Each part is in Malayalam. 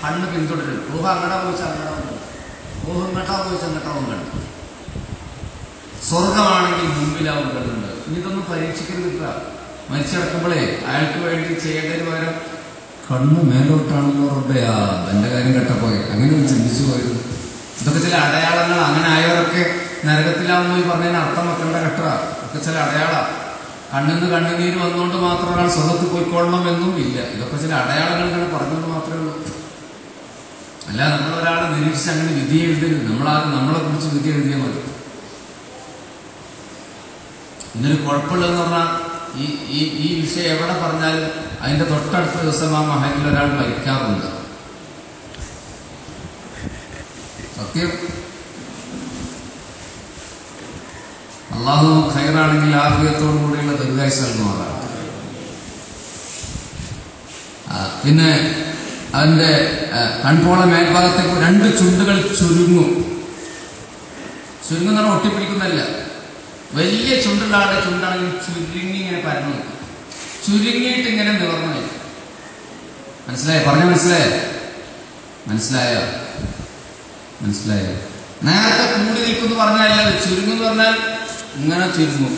കണ്ണ് പിന്തുടരും. ഊഹ അങ്ങടാവും വെച്ചാൽ അങ്ങടാവും കണ്ടു, ഊഹ ഇങ്ങട്ടാവും വെച്ചാൽ അങ്ങട്ടാവും കണ്ടു. സ്വർഗമാണെങ്കിൽ മുമ്പിലാവും കണ്ടുണ്ട്. ഇനി ഇതൊന്നും പരീക്ഷിക്കരുതില്ല. മരിച്ചടക്കുമ്പോഴേ അയാൾക്ക് വേണ്ടി ചെയ്യേണ്ടതിന് പകരം കണ്ണ് മേലോട്ടാണെന്ന് റബ്ബയാ എന്റെ കാര്യം കേട്ടപ്പോ അങ്ങനെ ഒന്ന് ചിന്തിച്ചു പോയത്. ഇതൊക്കെ ചില അടയാളങ്ങൾ. അങ്ങനെ ആയവരൊക്കെ നരകത്തിലാവുമ്പോൾ ഈ പറഞ്ഞതിന് അർത്ഥം വെക്കേണ്ട ഘട്ട ഒക്കെ ചില അടയാളം. കണ്ണിന്ന് കണ്ണുനീര് വന്നുകൊണ്ട് മാത്രം ഒരാൾ സ്വർഗത്തിൽ പോയിക്കൊള്ളണം എന്നും ഇല്ല. ഇതൊക്കെ ചില അടയാളങ്ങൾ ഇങ്ങനെ പറഞ്ഞുകൊണ്ട് മാത്രമേ ഉള്ളൂ. അല്ല നമ്മളൊരാളെ നിരീക്ഷിച്ച് അങ്ങനെ വിധി എഴുതരുത്. നമ്മളെ കുറിച്ച് വിധി എഴുതിയാൽ മതി. ഇതിനൊരു കുഴപ്പമുള്ളതെന്ന് പറഞ്ഞാൽ ഈ വിഷയം എവിടെ പറഞ്ഞാലും അതിന്റെ തൊട്ടടുത്ത ദിവസം ആ മഹലിൽ ഒരാൾ മരിക്കാറുണ്ട്. സത്യം. അള്ളാഹു ഖൈറാണെങ്കിൽ ആഫിയത്തോടു കൂടിയുള്ള ദീർഘായുസ്സ് നൽകുന്നതാണ്. പിന്നെ അതിന്റെ കൺപോള മേൽഭാഗത്തേക്ക് 2 ചുണ്ടുകൾ ചുരുങ്ങും. ചുരുങ്ങുന്ന ഒട്ടിപ്പിടിക്കുന്നല്ല. വലിയ ചുണ്ടുള്ള ആളുടെ ചുണ്ടാണെങ്കിൽ ചുരുങ്ങി ഇങ്ങനെ പരന്നു നിൽക്കും. ചുരുങ്ങിയിട്ട് ഇങ്ങനെ നിവർന്നു നിൽക്കും. മനസ്സിലായോ? പറഞ്ഞ മനസ്സിലായോ? നേരത്തെ കൂടി നിൽക്കുമെന്ന് പറഞ്ഞാൽ ചുരുങ്ങെന്ന് പറഞ്ഞാൽ ഇങ്ങനെ ചുരുങ്ങും.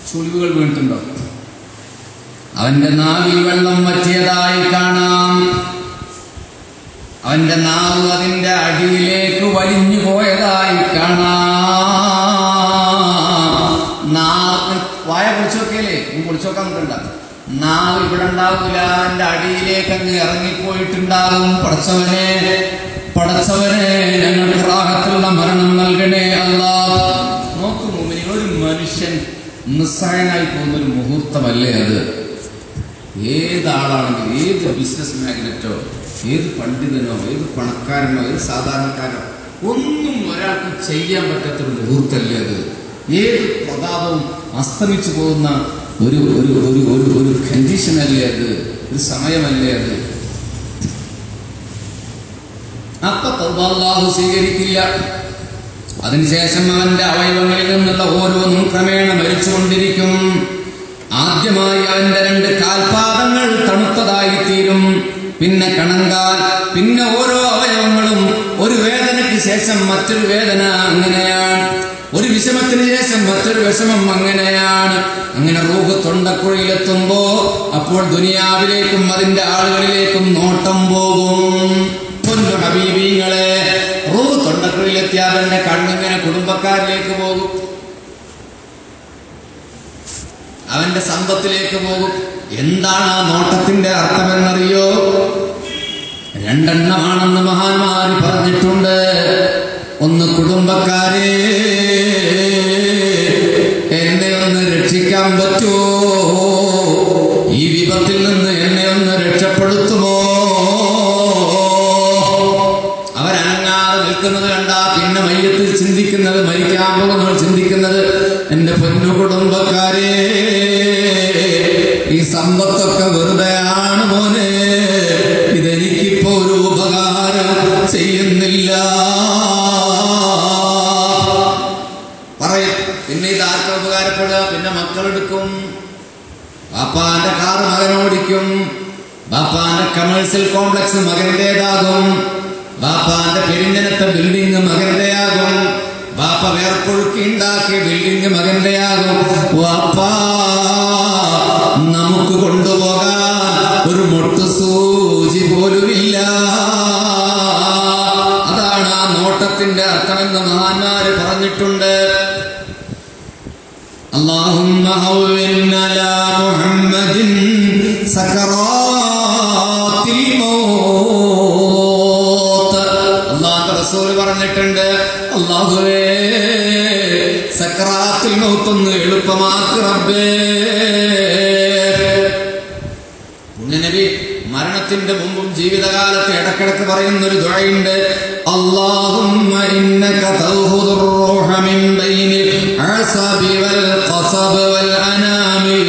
ചുളിവുകൾ വീണിട്ടുണ്ടാവും. അവന്റെ നാവിൽ വെള്ളം വറ്റിയതായി കാണാം. അവന്റെ നാവ് അതിന്റെ അടിയിലേക്ക് വലിഞ്ഞു പോയതായി കാണാം. നാവ് വായ പൊളിച്ചോക്കല്ലേ? നീ പൊളിച്ചോക്കാൻ നോക്കണ്ട. നാവ് ഇവിടെ ഉണ്ടാവില്ല, അവന്റെ അടിയിലേക്ക് അങ്ങ് ഇറങ്ങിപ്പോയിട്ടുണ്ടാകും. പടച്ചവനെ ഞങ്ങൾക്ക് റാഹത്തുള്ള മരണം നൽകണേ അല്ലാഹ്. നോക്കൂ മുഅ്മിനീൻ, ഒരു മനുഷ്യൻ നിസ്സഹായനായി പോകുന്ന ഒരു മുഹൂർത്തമല്ലേ അത്? ഏതാളാണെങ്കിലും, ഏത് ബിസിനസ് മാഗ്നറ്റോ, ഏത് പണ്ഡിതനോ, ഏത് പണക്കാരനോ, ഏത് സാധാരണക്കാരനോ, ഒന്നും ഒരാൾക്ക് ചെയ്യാൻ പറ്റാത്തൊരു മുഹൂർത്തമല്ലേ അത്? ഏത് പ്രതാപവും അസ്തമിച്ചു പോകുന്ന ഒരു കണ്ടീഷനല്ലേ അത്? ഒരു സമയമല്ലേ അത്? അപ്പൊ അല്ലാഹു സ്വീകരിക്കില്ല. അതിനുശേഷം അവന്റെ അവയവങ്ങളിൽ നിന്നുള്ള ഓരോന്നും ക്രമേണ മരിച്ചുകൊണ്ടിരിക്കും. ആദ്യമായി അവന്റെ 2 കാൽപാദങ്ങൾ തണുത്തതായിത്തീരും. പിന്നെ കണങ്കാൽ, പിന്നെ ഓരോ അവയവങ്ങളും ഒരു വേദനയ്ക്ക് ശേഷം മറ്റൊരു വേദന. അങ്ങനെയാണ്. ഒരു വിഷമത്തിന് ശേഷം മറ്റൊരു വിഷമം. അങ്ങനെയാണ്. അങ്ങനെ റൂഹ് തൊണ്ടക്കുഴിയിലെത്തുമ്പോ അപ്പോൾ ദുനിയാവിലേക്കും അതിന്റെ ആളുകളിലേക്കും നോട്ടം പോകും. പൊന്നു ഹബീബീങ്ങളെ, റൂഹ് തൊണ്ടക്കുഴിയിലെത്തിയാൽ തന്നെ കണ്ണിങ്ങനെ കുടുംബക്കാരിലേക്ക് പോകും, അവന്റെ സമ്പത്തിലേക്ക് പോകും. എന്താണ് ആ നോട്ടത്തിന്റെ അർത്ഥമെന്നറിയോ? 2 എണ്ണമാണെന്ന് മഹാന്മാര് പറഞ്ഞിട്ടുണ്ട്. ഒന്ന്, കുടുംബക്കാരെ എന്നെ ഒന്ന് രക്ഷിക്കാൻ പറ്റുമോ? ഈ വിപത്തിൽ നിന്ന് എന്നെ ഒന്ന് രക്ഷപ്പെടുത്തുമോ? അവരനങ്ങാതെ നിൽക്കുന്നത് കണ്ടാ പിന്നെ മയ്യത്തിൽ ചിന്തിക്കുന്നത്, മരിക്കാൻ പോകുന്നവർ ചിന്തിക്കുന്നത്, എന്റെ പൊന്നു കുടുംബക്കാരെ, ഈ സമ്പത്തൊക്കെ വെറുതെയാണ് മോനെ, ഇതെനിക്കിപ്പോ ഒരു ഉപകാരം ചെയ്യുന്നില്ല പറയും. പിന്നെ ഇതാർക്കും ഉപകാരപ്പെടുക? പിന്നെ മക്കളെടുക്കും. ബാപ്പാന്റെ കാർ മകനോടിക്കും. ബാപ്പാന്റെ കമേഴ്സ്യൽ കോംപ്ലക്സ് മകന്റേതാകും. ബാപ്പാന്റെ പെരിഞ്ഞനത്തെ ബിൽഡിംഗ് മകന്റെയാകും. ബാപ്പ വേർപ്പൊഴുക്കി ഉണ്ടാക്കിയ ബിൽഡിംഗ് മകന്റെയാകും. വാപ്പാ, നമുക്ക് കൊണ്ടുപോകാൻ ഒരു മൊട്ടുസൂചി പോലുമില്ല. അതാണ് ആ നോട്ടത്തിന്റെ അർത്ഥമെന്ന് മഹാന്മാര് പറഞ്ഞിട്ടുണ്ട്. اللهم هون على محمد سكرات الموت. അല്ലാഹുവിന്റെ റസൂൽ പറഞ്ഞിട്ടുണ്ട്, അല്ലാഹുവേ സക്രാത്തുൽ മൗത്ത് ഒന്ന് എളുപ്പമാക്ക് റബ്ബേ. പുണ്യനബി മരണത്തിന്റെ മുമ്പും ജീവിതകാലത്ത് ഇടക്കിടക്ക് പറയുന്നൊരു ദുആയുണ്ട്. അല്ലാഹുമ്മ ഇന്നക തൗഹുദുർ റൂഹ മിൻ ബൈനിൽ അസബി വൽ ഖസബ് വൽ അനാമി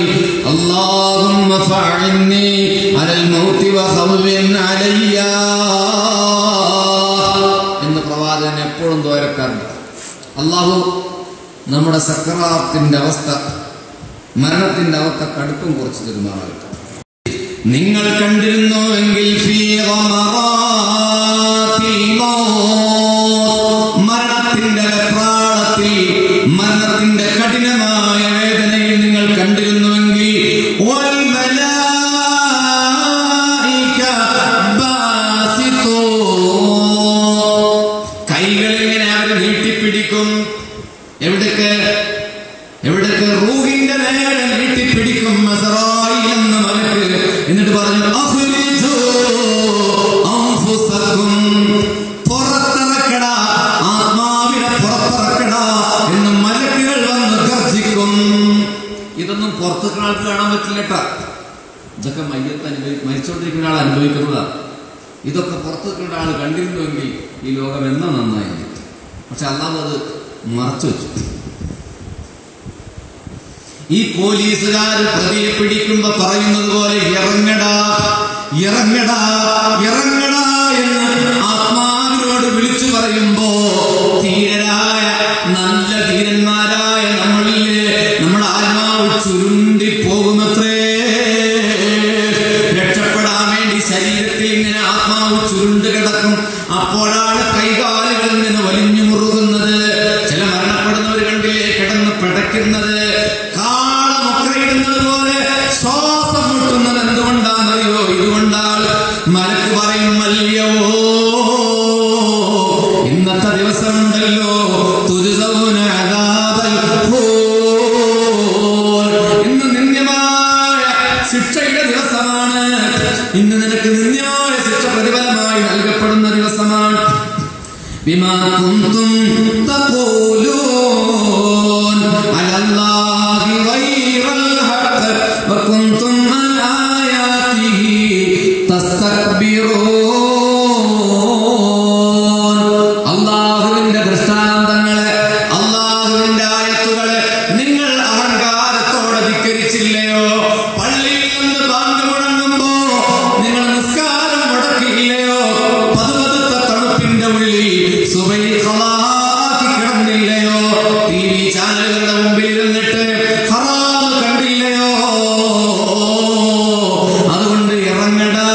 അല്ലാഹുമ്മ ഫഅഇന്നി അലൽ മൗതി വഖവ്വിൻ അലയ്യ എന്ന് പ്രവാചകൻ എപ്പോഴും ദുആരക്കാറുണ്ട്. അല്ലാഹു നമ്മുടെ സക്രാത്തിന്റെ അവസ്ഥ, മരണത്തിന്റെ അവസ്ഥ കടുപ്പം കുറച്ച് തരുമാറാകട്ടെ. നിങ്ങൾ കണ്ടിരുന്നുവെങ്കിൽ പറഞ്ഞു അഖ്രിജൂ അൻഫുസകും, പുറത്തിറക്കട, ആത്മാവിനെ പുറത്തിറക്കട എന്ന് മലക്കുകൾ വന്ന് ഗർജിക്കും. ഇതൊന്നും പുറത്തുള്ള ആൾക്ക് കാണാൻ പറ്റില്ല കേട്ടാ. ഇതൊക്കെ മരിച്ചുകൊണ്ടിരിക്കുന്ന ആൾ അനുഭവിക്കുന്നതാ. ഇതൊക്കെ പുറത്തുള്ള ആൾ കണ്ടിരുന്നുവെങ്കിൽ ഈ ലോകം എന്നാ നന്നായിരുന്നു. പക്ഷെ അല്ലാതെ അത് മറച്ചു വെച്ചു. ഈ പോലീസുകാർ പ്രതിയെ പിടിക്കുമ്പോ പറയുന്നത് പോലെ ഇറങ്ങടാ ഇറങ്ങടാ ഇറങ്ങടാ എന്ന് ആത്മാവിനോട് വിളിച്ചു പറയുമ്പോ ധീരരായ നല്ല ധീരന്മാരായ നമ്മളിലെ നമ്മുടെ ആത്മാവ് ചുരുണ്ടി പോകുമത്രേ. രക്ഷപ്പെടാൻ വേണ്ടി ശരീരത്തിൽ ഇങ്ങനെ ആത്മാവ് ചുരുണ്ട് കിടക്കും. അപ്പോഴാണ് കൈകാലുകൾ ഇങ്ങനെ വലിഞ്ഞു മുറുകുന്നത്. ചില മരണപ്പെടുന്നവർ കണ്ടില്ലേ കിടന്ന് പിടയ്ക്കുന്നത്, കാളമൊക്കയിടുന്നത് പോലെ ശ്വാസം മുട്ടുന്നത്. എന്തുകൊണ്ടാണെന്നറിയോ? ഇതുകൊണ്ടാണ്. മലക്ക് പറയും മല്യവോ, ഇന്നത്തെ ദിവസം ഉണ്ടല്ലോ, തുജസൗന അദാബൽ ഹൂർ, ഇന്ന് നിന്ദ്യമായ ശിക്ഷയുടെ ദിവസമാണ്. ഇന്ന് നിനക്ക് നിന്ദ്യമായ ശിക്ഷ പ്രതിഫലമായി നൽകപ്പെടുന്ന ദിവസമാണ്. ബിമാ കുന്തും തഖൂലൂൻ അലല്ലാഹി ഗൈറൽ ഹഖ് വകുന്തും അൻ ആയാതിഹി തസ്തക്ബിറൂൻ. അല്ലാഹുവിന്റെ ദൃഷ്ടാന്തങ്ങളെ, അല്ലാഹുവിന്റെ ആയത്തുകളെ നിങ്ങൾ അഹങ്കാരത്തോടെ ധിക്കരിച്ചില്ലയോ? പള്ളിയിൽ നിന്ന് ബാങ്ക് മുഴങ്ങുമ്പോ നിങ്ങൾ നിസ്കാരം മുടക്കിയില്ലയോ? പതുപതുത്ത തണുപ്പിന്റെ ഉള്ളിൽ സുബഹി ഖളാക്കി കിടന്നില്ലയോ? ടിവി ചാനലുകളുടെ മുമ്പിൽ ഇരുന്നിട്ട് ഹറാം കണ്ടില്ലയോ? അതുകൊണ്ട് ഇറങ്ങടാ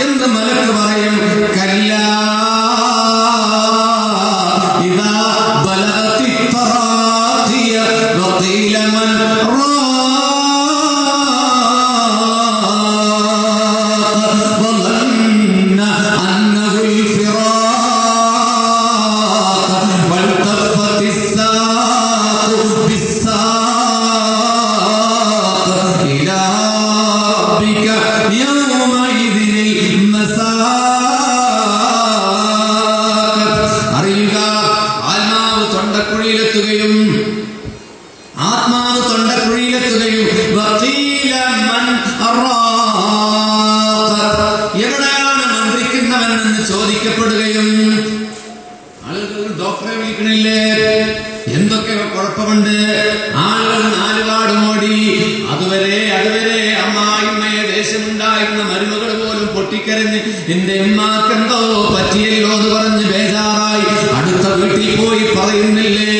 എന്ന് മലക്ക് പറയും. കല്ലാ ഇദാ ബലഗതി തറാഖിയ വഖീല മൻ റാഖ വظن أنه الفراق والتفت الساق بالساق إلى ربك يومئذ المساق. അറിയുക, ആത്മാവ് തൊണ്ടക്കുഴിയിലെത്തുകയും വഖീല മൻ റാഖ, എവിടെയാണ് മന്ത്രിക്കുന്നവനെന്ന് ചോദിക്കപ്പെടുകയും. ആളുകൾ ഡോക്ടറെ വിളിക്കണില്ലേ, എന്തൊക്കെയോ കുഴപ്പമുണ്ട്. ആളുകൾ നാലുപാടുമോടി. അതുവരെ അമ്മായിമ്മയെ ദേഷ്യമുണ്ടായിരുന്ന മരുമകൾ പോലും പൊട്ടിക്കരഞ്ഞ് എന്റെ ഉമ്മാക്കെന്തോ പറ്റിയല്ലോ എന്ന് പറഞ്ഞ് ബേജാറായി അടുത്ത വീട്ടിൽ പോയി പറയുന്നില്ലേ.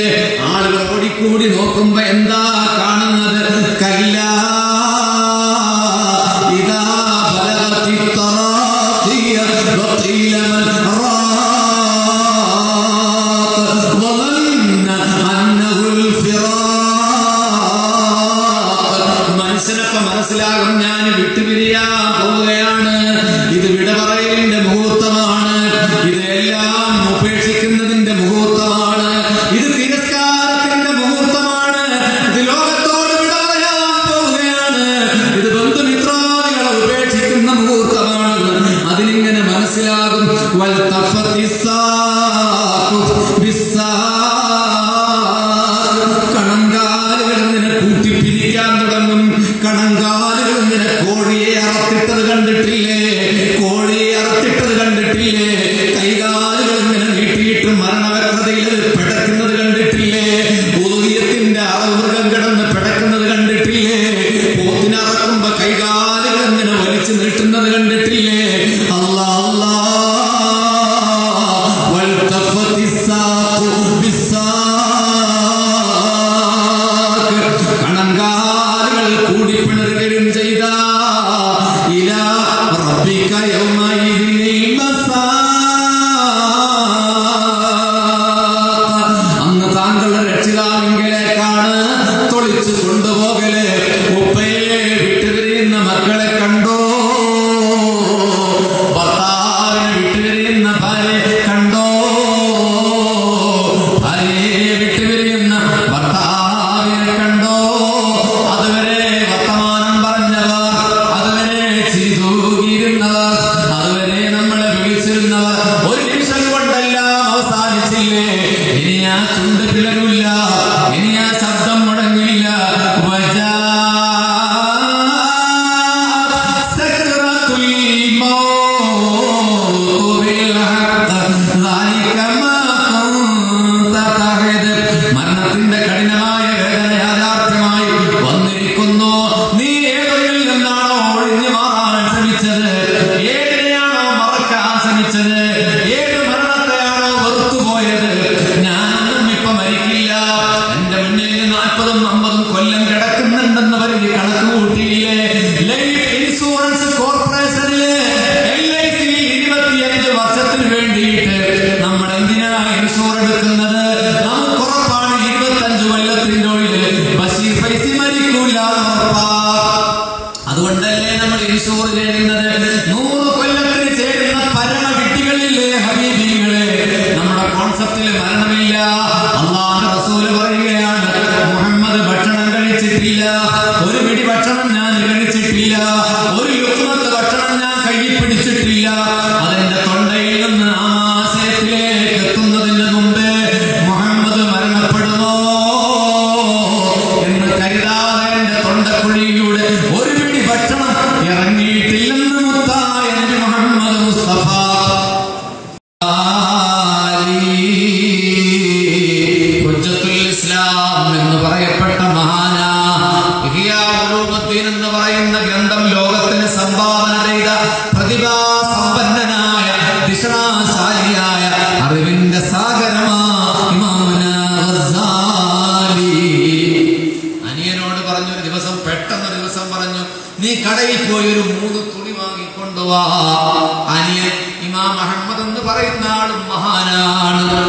ആളുകൾ ഓടിക്കൂടി നോക്കുമ്പോ എന്താ കാണുന്നത്? കല്ലാ ഇദാ ബലഗതി തറാഖിയ വഖീല മൻ റാഖ വظن أنه الفراق. മനുഷ്യനൊക്കെ മനസ്സിലാകും ഞാൻ വിട്ടുപിരിയാൻ പോവുകയാണ്. ഇത് വിട പറയലിന്റെ മുഹൂർത്തമാണ്. ഇത് എല്ലാം ഉപേക്ഷിക്കുന്നതിന്റെ മുഹൂർത്തമാണ്. ഇത് തിരസ്കാരത്തിന്റെ മുഹൂർത്തമാണ്. ഇത് ലോകത്തോട് വിട പറയാൻ പോവുകയാണ്. ഇത് ബന്ധുമിത്രാദികളെ ഉപേക്ഷിക്കുന്ന മുഹൂർത്തമാണ്. അതിലിങ്ങനെ മനസ്സിലാകും. കണങ്കാലുകൾ ഇങ്ങനെ കൂട്ടിപ്പിരിക്കാൻ തുടങ്ങും. കണങ്കാലുകൾ ഇങ്ങനെ കോഴിയെ അറത്തിട്ടത് കണ്ടിട്ടില്ലേ? കോഴിയെ അറത്തിട്ടത് കണ്ടിട്ടില്ലേ? കൈകാലുകൾ ഇങ്ങനെ നീട്ടിയിട്ട് മരണവ്യക്തതയിൽ പിടക്കുന്നത് കണ്ടിട്ടില്ലേ? ഉദുഹിയത്തിന്റെ അറമൃഗം കിടന്ന് പിടക്കുന്നത് കണ്ടിട്ടില്ലേ? പോത്തിനറക്കുമ്പോ കൈകാലുകൾ ഇങ്ങനെ വലിച്ചു നീട്ടുന്നത് കണ്ടിട്ടില്ലേ? അല്ലാ അല്ലാ വൽതഫത്തി സാഖു ബിസ്സാഖ്, കണങ്കാലുകൾ കൂടിപ്പിണറുകയും ചെയ്ത ഇലാ റബ്ബിക യൗമഇദിനിൽ മസാഖ്, അന്ന് താങ്കളുടെ രക്ഷിതാവിങ്കലേക്കാണ് തൊളിച്ചു കൊണ്ടുപോകല്. ഉപ്പയെ വിട്ടുപിരിയുന്ന മക്കളെ കണ്ടോ? ഭർത്താവിനെ വിട്ടുപിരിയുന്ന ഭാര്യയെ കണ്ടോ? ഭാര്യയെ വിട്ടുപിരിയുന്ന ഭർത്താവിനെ കണ്ടോ? അതുവരെ വർത്തമാനം പറഞ്ഞവർ, അതുവരെ ചിരിതൂ അതുവരെ നമ്മളെ വിളിച്ചിരുന്നവർ ഒരു നിമിഷം കൊണ്ടെല്ലാം അവസാനിച്ചില്ലേ? ഇനി ആ ചുണ്ട് പിളരില്ല, ഇനി ആ ശബ്ദം മുടങ്ങില്ല. മരണത്തിന്റെ കഠിനമായ വേദന യാഥാർത്ഥ്യമായി വന്നിരിക്കുന്നു. നീ ഏതൊന്നിൽ നിന്നാണോ ഒഴിഞ്ഞു മാറാൻ ശ്രമിച്ചത്, ഏതിനെയാണോ മറക്കാൻ ശ്രമിച്ചത്, ഏത് മരണത്തെയാണോ വെറുത്തുപോയത്? ഞാനൊന്നും ഇപ്പൊ മരിക്കില്ല, എന്റെ മുന്നിൽ 40-50 കൊല്ലം കിടക്കുന്നുണ്ടെന്ന് പറഞ്ഞ് കണക്ക് കൂട്ടിയില്ലേ? ലൈഫ് ഇൻഷുറൻസ് കോർപ്പറേഷനിലെ LIC 25 വർഷത്തിന് വേണ്ടിയിട്ട് നമ്മൾ എന്തിനാ ഇൻഷൂർ എടുക്കുന്നത്? നമുക്ക് ഉറപ്പാണ് 25 കൊല്ലത്തിന്റെ ഉള്ളിൽ ബഷീർ ഫൈസി മരിക്കൂല. അതുകൊണ്ടല്ലേ നമ്മൾ ഇൻഷൂർ ചെയ്യുന്നത്? 100 കൊല്ലത്തിന് ചേരുന്ന പരമവിട്ടികളില്ലേ ഹബീബികളെ? നമ്മുടെ കോൺസെപ്റ്റിൽ മരണമില്ല. അല്ലാഹുവിന്റെ റസൂല് പറയുകയാണ്, മുഹമ്മദ് ഭക്ഷണം കഴിച്ചിട്ടില്ല, ഒരു പിടി ഭക്ഷണം ഞാൻ കഴിച്ചിട്ടില്ല, ഒരു ലുഖ്മത്ത് ഭക്ഷണം ഞാൻ കയ്യിൽ പിടിച്ചിട്ടില്ല. അതെന്റെ തൊണ്ടയിൽ നിന്ന് ആമാശയത്തിലേക്ക് എത്തുന്നതിന് മുമ്പേ മുഹമ്മദ് മരണപ്പെടുമോ എന്ന് കരുതാതെ എന്റെ തൊണ്ടക്കുഴിയിലൂടെ ഒരു പിടി ഭക്ഷണം ഇറങ്ങിയിട്ടില്ലെന്ന് മുത്തായ നബി മുഹമ്മദ് മുസ്തഫ. ഹുജ്ജത്തുൽ ഇസ്ലാം എന്ന് പറയപ്പെട്ട മഹാനാ ഇഹ്യാ ഉലൂമുദ്ദീൻ എന്ന് പറയുന്ന ഗ്രന്ഥം ലോകത്തിന് സംഭാവന ചെയ്ത പ്രതിഭാസമ്പന്നനായ ദിശാശാലിയായ അറിവിന്റെ സാഗരമാ ഇമാമുനാ ഗസ്സാലി അനിയനോട് പറഞ്ഞു, ഒരു ദിവസം പെട്ടെന്നൊരു ദിവസം പറഞ്ഞു, നീ കടയിൽ പോയി ഒരു 3 തുണി വാങ്ങിക്കൊണ്ടുവാ. അനിയൻ ഇമാം അഹമ്മദ് എന്ന് പറയുന്ന ആളും മഹാനാണ്.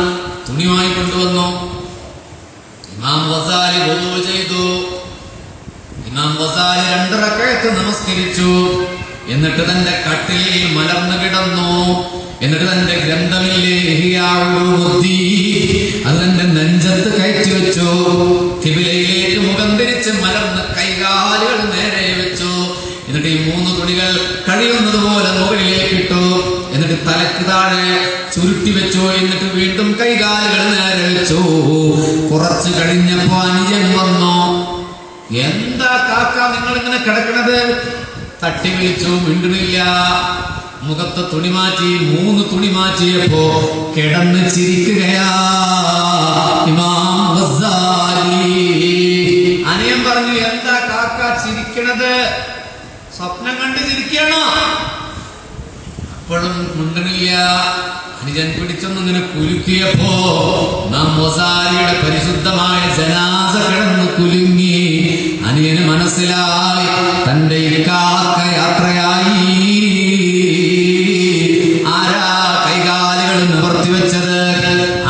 തുണി വാങ്ങിക്കൊണ്ടുവന്നു. ഇമാം ഗസാലി വുളൂ ചെയ്തു. ഇമാം ഗസാലി 2 റക്അത്ത് നമസ്കരിച്ചു. എന്നിട്ട് തന്റെ കട്ടിലിൽ മലർന്നു കിടന്നു. എന്നിട്ട് തന്റെ ഗ്രന്ഥമില്ലേ ഇഹ്യാ ഉലൂമുദ്ദീൻ അത് തന്റെ നെഞ്ചത്ത് കയറ്റി വെച്ചു. ഖിബിലയിലേക്ക് മുഖം തിരിച്ച് മലർന്ന് കൈകാലുകൾ നേരെ വെച്ചു. എന്നിട്ട് ഈ 3 തുണികൾ കഴിയുന്നത് പോലെ മുകളിലേക്ക് ഇട്ടു. എന്നിട്ട് തലക്ക് താഴെ ചുരുട്ടി വെച്ചു. എന്നിട്ട് വീണ്ടും കൈകാലുകൾ നേരെ വെച്ചു. കുറച്ചു കഴിഞ്ഞപ്പോ അനുജൻ വന്നു. എന്താ കാക്ക നിങ്ങൾ ഇങ്ങനെ കിടക്കണത്? തട്ടി വിളിച്ചു, മിണ്ടുന്നില്ല. മുഖത്ത് തുണി മാറ്റി. 3 തുണി മാറ്റിയപ്പോ കിടന്ന് ചിരിക്കുകയാ ഇമാം ഗസാലി. അനിയൻ പറഞ്ഞു, എന്താ കാക്ക ചിരിക്കണത്? സ്വപ്നം കണ്ട് ചിരിക്കണോ? അപ്പോഴും മിണ്ടുന്നില്ല. അനുജൻ പിടിച്ചൊന്നിങ്ങനെ കുലുക്കിയപ്പോ ഇമാം ഗസാലിയുടെ പരിശുദ്ധമായ ജനാസ കിടന്ന് കുലുങ്ങി. അനിയന് മനസ്സിലായി തന്റെ ഇക്കാക്ക യാത്രയായി. ആരാ കൈകാലുകൾ നിവർത്തി വെച്ചത്?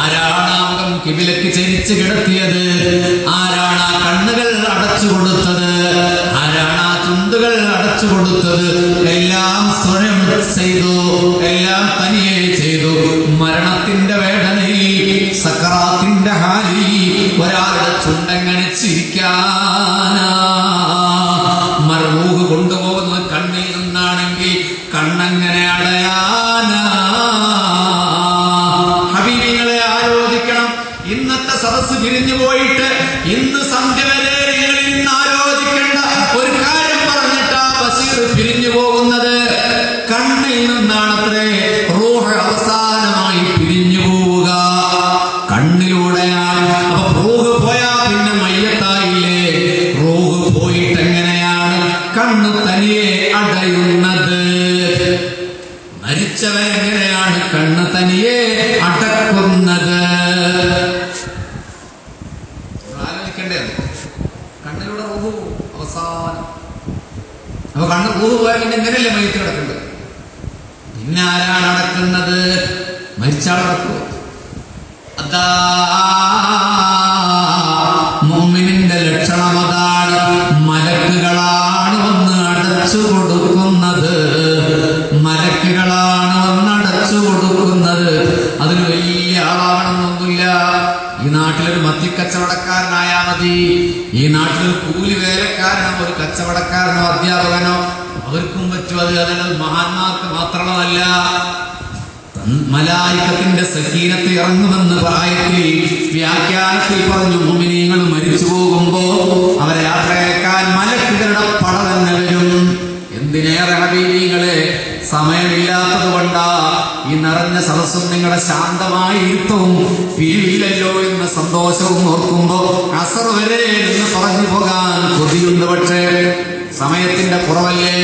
ആരാണ് മുഖം കിബിലക്ക് ചരിച്ച് കിടത്തിയത്? ആരാണ് ആ കണ്ണുകൾ അടച്ചു കൊടുത്തത്? ആരാണ് ആ ചുണ്ടുകൾ അടച്ചു കൊടുത്തത്? എല്ലാം സ്വയം ചെയ്തു, എല്ലാം തനിയെ ചെയ്തു. മരണത്തിന്റെ വേദനയിൽ, സക്കറാത്തിന്റെ ഹാലിൽ ഒരാളുടെ ചുണ്ടെങ്ങനെ ചിരിക്കാനാ? മർറൂഹ് കൊണ്ടുപോകുന്നത് കണ്ണിൽ നിന്നാണെങ്കിൽ കണ്ണെങ്ങനെ അടയാനാ? ഹബീബികളെ ആലോചിക്കണം. ഇന്നത്തെ സദസ്സ് പിരിഞ്ഞു പോയിട്ട് ഇന്ന് സന്ധ്യ വരെ നിങ്ങൾ ഇന്ന് ആലോചിക്കേണ്ട ഒരു കാര്യം പറഞ്ഞിട്ടാ ബഷീർ പിരിഞ്ഞു പോകുന്നത്. കണ്ണിൽ നിന്നാണത്രേ റൂഹ് അവസാനമായി പിരിഞ്ഞു പോവുക. കണ്ണിലൂടെയാണ്. അപ്പൊ റൂഹ് പോയാ പിന്നെ മയ്യത്തായില്ലേ? റൂഹ് പോയിട്ട് എങ്ങനെയാണ് കണ്ണ് തനിയെ അടയുന്നത്? മരിച്ചവരെങ്ങനെയാണ് കണ്ണ് തനിയെ അടക്കുന്നത്? ആലോചിക്കേണ്ടത്. കണ്ണിലൂടെ റൂഹ് അവസാനം. അപ്പൊ കണ്ണ് റൂഹ് പോയാൽ പിന്നെ എങ്ങനെയല്ലേ മയ്യത്ത് കിടക്കേണ്ടത്? പിന്നെ ആരാണ് അടക്കുന്നത്? മരിച്ചാൾ അടക്കുമോ? അതാ മുഅ്മിനിന്റെ ലക്ഷണം അതാണ്. മലക്കുകളാണ് വന്ന് അടച്ചു കൊടുക്കുന്നത്. മലക്കുകളാണ് വന്ന് അടച്ചു കൊടുക്കുന്നത്. അതിന് വലിയ ആളാകണമെന്നൊന്നുമില്ല. ഈ നാട്ടിലൊരു മദ്യക്കച്ചവടക്കാരനായാൽ മതി. ഈ നാട്ടിലൊരു കൂലി വേലക്കാരനോ ഒരു കച്ചവടക്കാരനോ അധ്യാപകനോ അവർക്കും പറ്റും. അതല്ല മഹാന്മാർക്ക് മാത്രമല്ല, മലായികത്തിന്റെ സക്കീനത്ത് ഇറങ്ങുമെന്ന് ആയത്തിൽ വ്യാഖ്യാനത്തിൽ പറഞ്ഞു. മുഅ്മിനീങ്ങൾ മരിച്ചു പോകുമ്പോ അവരെ യാത്രയാക്കാൻ മലക്കുകളുടെ പട തന്നെ വരും. എന്തിനേറെ ഹബീബീങ്ങളെ, സമയമില്ലാത്തത് കൊണ്ടാ ഈ നിറഞ്ഞ സദസ്സും നിങ്ങളുടെ ശാന്തമായ ഇരുത്തവും പിരിവില്ലല്ലോ എന്ന സന്തോഷവും ഓർക്കുമ്പോ അസർ വരെ എന്ന് പറഞ്ഞു പോകാൻ കൊതിയുണ്ട്. പക്ഷേ സമയത്തിന്റെ കുറവല്ലേ.